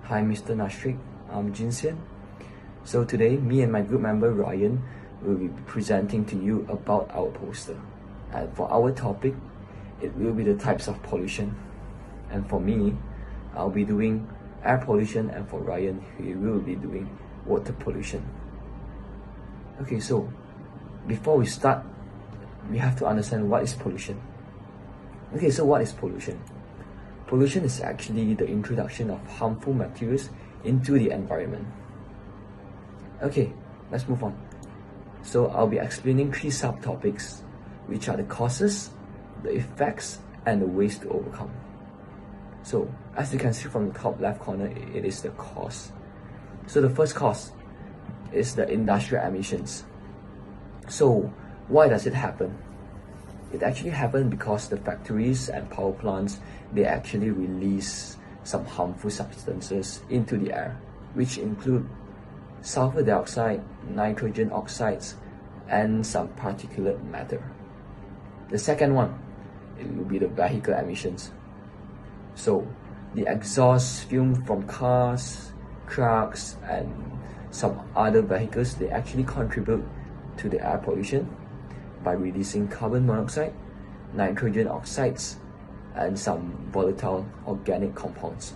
Hi Mr. Nashrik, I'm Juin Xian. So today, me and my group member Ryan will be presenting to you about our poster. And for our topic, it will be the types of pollution. And for me, I'll be doing air pollution, and for Ryan, he will be doing water pollution. Okay, so before we start, we have to understand what is pollution. Okay, so what is pollution? Pollution is actually the introduction of harmful materials into the environment. Okay, let's move on. So I'll be explaining 3 subtopics, which are the causes, the effects, and the ways to overcome. So as you can see from the top left corner, it is the cause. So the first cause is the industrial emissions. So why does it happen? It actually happened because the factories and power plants, they actually release some harmful substances into the air, which include sulfur dioxide, nitrogen oxides, and some particulate matter. The second one, it will be the vehicle emissions. So the exhaust fume from cars, trucks, and some other vehicles, they actually contribute to the air pollution by releasing carbon monoxide, nitrogen oxides, and some volatile organic compounds.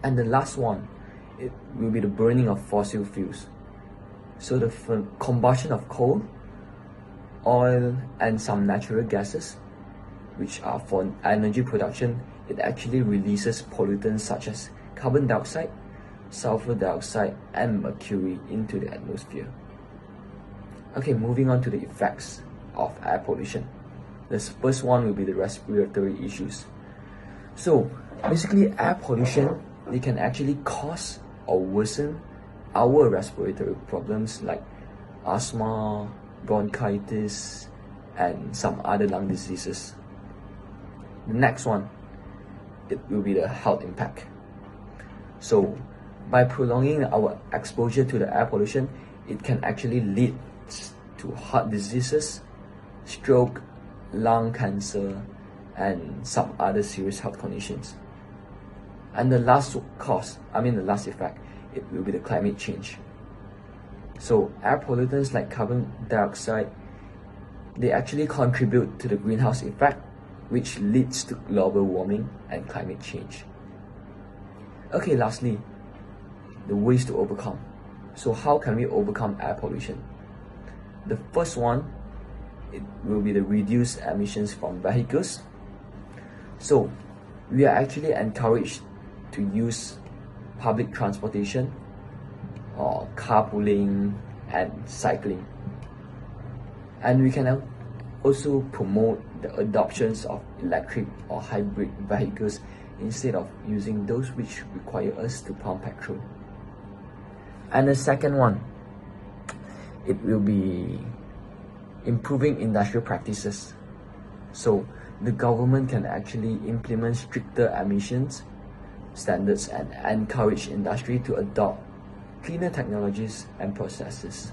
And the last one, it will be the burning of fossil fuels. So the combustion of coal, oil, and some natural gases, which are for energy production, it actually releases pollutants such as carbon dioxide, sulfur dioxide, and mercury into the atmosphere. Okay, moving on to the effects of air pollution. The first one will be the respiratory issues. So basically, air pollution, they can actually cause or worsen our respiratory problems like asthma, bronchitis, and some other lung diseases. The next one, it will be the health impact. So by prolonging our exposure to the air pollution, it can actually lead to heart diseases, stroke, lung cancer, and some other serious health conditions. And the last effect, it will be the climate change. So air pollutants like carbon dioxide, they actually contribute to the greenhouse effect, which leads to global warming and climate change. Okay, lastly, the ways to overcome. So how can we overcome air pollution? The first one, it will be the reduced emissions from vehicles. So we are actually encouraged to use public transportation or carpooling and cycling. And we can also promote the adoptions of electric or hybrid vehicles instead of using those which require us to pump petrol. And the second one, it will be improving industrial practices. So the government can actually implement stricter emissions standards and encourage industry to adopt cleaner technologies and processes.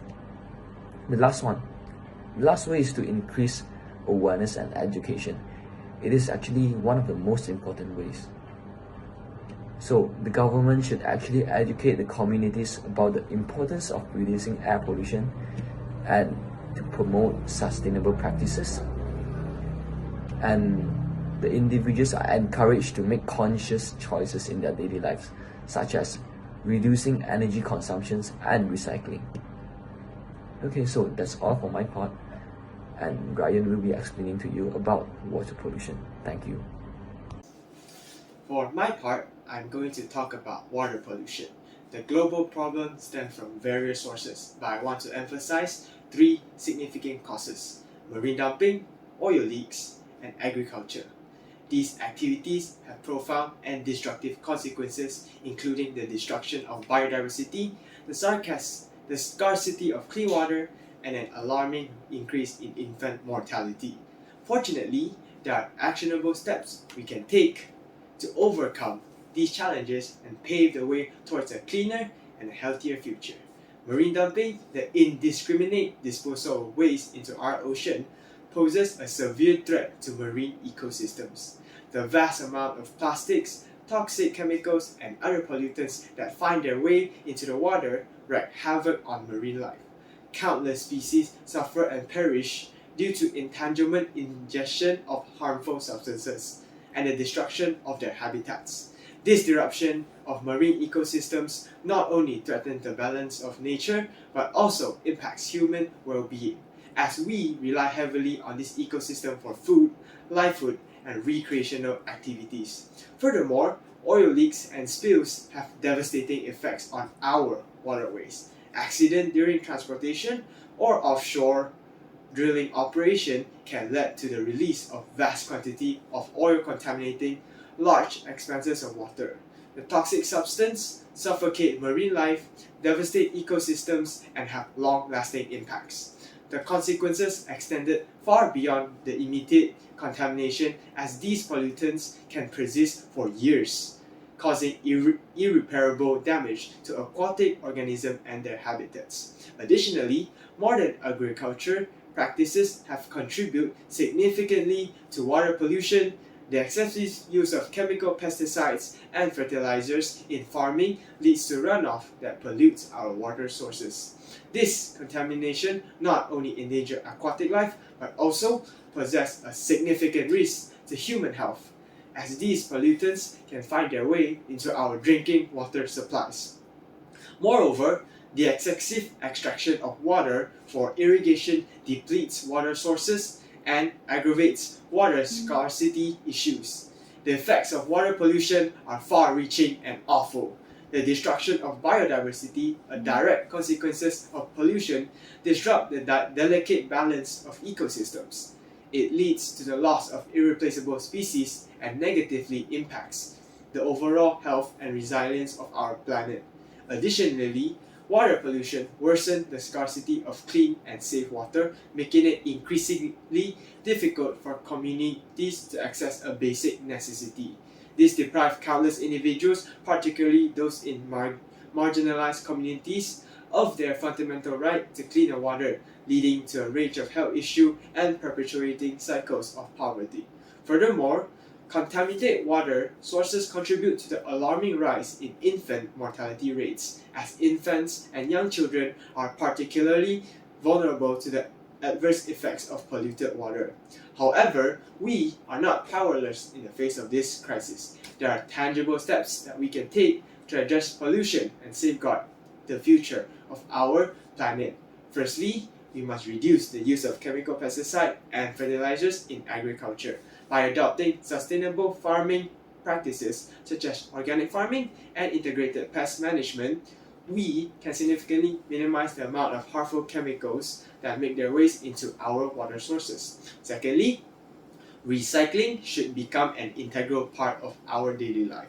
The last way is to increase awareness and education. It is actually one of the most important ways. So the government should actually educate the communities about the importance of reducing air pollution and to promote sustainable practices. And the individuals are encouraged to make conscious choices in their daily lives, such as reducing energy consumptions and recycling. Okay, so that's all for my part, and Ryan will be explaining to you about water pollution. Thank you. For my part, I'm going to talk about water pollution. The global problem stems from various sources, but I want to emphasize 3 significant causes: marine dumping, oil leaks, and agriculture. These activities have profound and destructive consequences, including the destruction of biodiversity, the scarcity of clean water, and an alarming increase in infant mortality. Fortunately, there are actionable steps we can take to overcome these challenges and pave the way towards a cleaner and a healthier future. Marine dumping, the indiscriminate disposal of waste into our ocean, poses a severe threat to marine ecosystems. The vast amount of plastics, toxic chemicals and other pollutants that find their way into the water wreak havoc on marine life. Countless species suffer and perish due to intangible ingestion of harmful substances and the destruction of their habitats. This disruption of marine ecosystems not only threatens the balance of nature but also impacts human well-being, as we rely heavily on this ecosystem for food, livelihood, and recreational activities. Furthermore, oil leaks and spills have devastating effects on our waterways. Accidents during transportation or offshore drilling operation can lead to the release of vast quantity of oil contaminating large expanses of water. The toxic substance suffocate marine life, devastate ecosystems, and have long-lasting impacts. The consequences extended far beyond the immediate contamination, as these pollutants can persist for years, causing irreparable damage to aquatic organisms and their habitats. Additionally, modern agriculture practices have contributed significantly to water pollution. The excessive use of chemical pesticides and fertilizers in farming leads to runoff that pollutes our water sources. This contamination not only endangers aquatic life but also poses a significant risk to human health, as these pollutants can find their way into our drinking water supplies. Moreover, the excessive extraction of water for irrigation depletes water sources and aggravates water scarcity issues. The effects of water pollution are far-reaching and awful. The destruction of biodiversity, a direct consequence of pollution, disrupts the delicate balance of ecosystems. It leads to the loss of irreplaceable species and negatively impacts the overall health and resilience of our planet. Additionally, water pollution worsens the scarcity of clean and safe water, making it increasingly difficult for communities to access a basic necessity. This deprives countless individuals, particularly those in marginalized communities, of their fundamental right to cleaner water, leading to a range of health issues and perpetuating cycles of poverty. Furthermore, contaminated water sources contribute to the alarming rise in infant mortality rates, as infants and young children are particularly vulnerable to the adverse effects of polluted water. However, we are not powerless in the face of this crisis. There are tangible steps that we can take to address pollution and safeguard the future of our planet. Firstly, we must reduce the use of chemical pesticides and fertilizers in agriculture. By adopting sustainable farming practices such as organic farming and integrated pest management, we can significantly minimize the amount of harmful chemicals that make their ways into our water sources. Secondly, recycling should become an integral part of our daily life.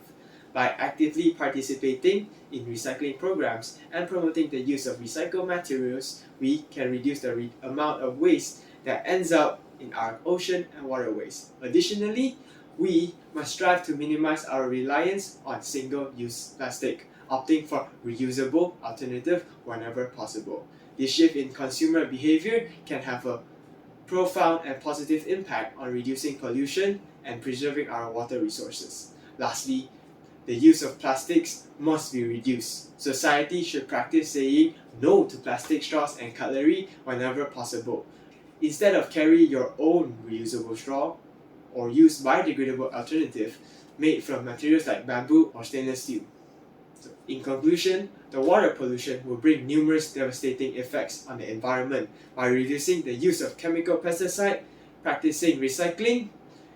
By actively participating in recycling programs and promoting the use of recycled materials, we can reduce the amount of waste that ends up in our ocean and waterways. Additionally, we must strive to minimize our reliance on single-use plastic, opting for reusable alternatives whenever possible. This shift in consumer behavior can have a profound and positive impact on reducing pollution and preserving our water resources. Lastly, the use of plastics must be reduced. Society should practice saying no to plastic straws and cutlery whenever possible. Instead of carry your own reusable straw or use biodegradable alternative made from materials like bamboo or stainless steel. So, in conclusion, the water pollution will bring numerous devastating effects on the environment. By reducing the use of chemical pesticide, practicing recycling,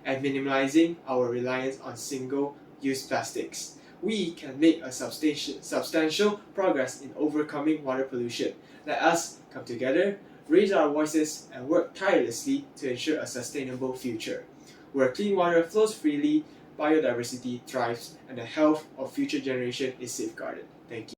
and minimizing our reliance on single-use plastics, we can make a substantial progress in overcoming water pollution. Let us come together, raise our voices, and work tirelessly to ensure a sustainable future, where clean water flows freely, biodiversity thrives, and the health of future generations is safeguarded. Thank you.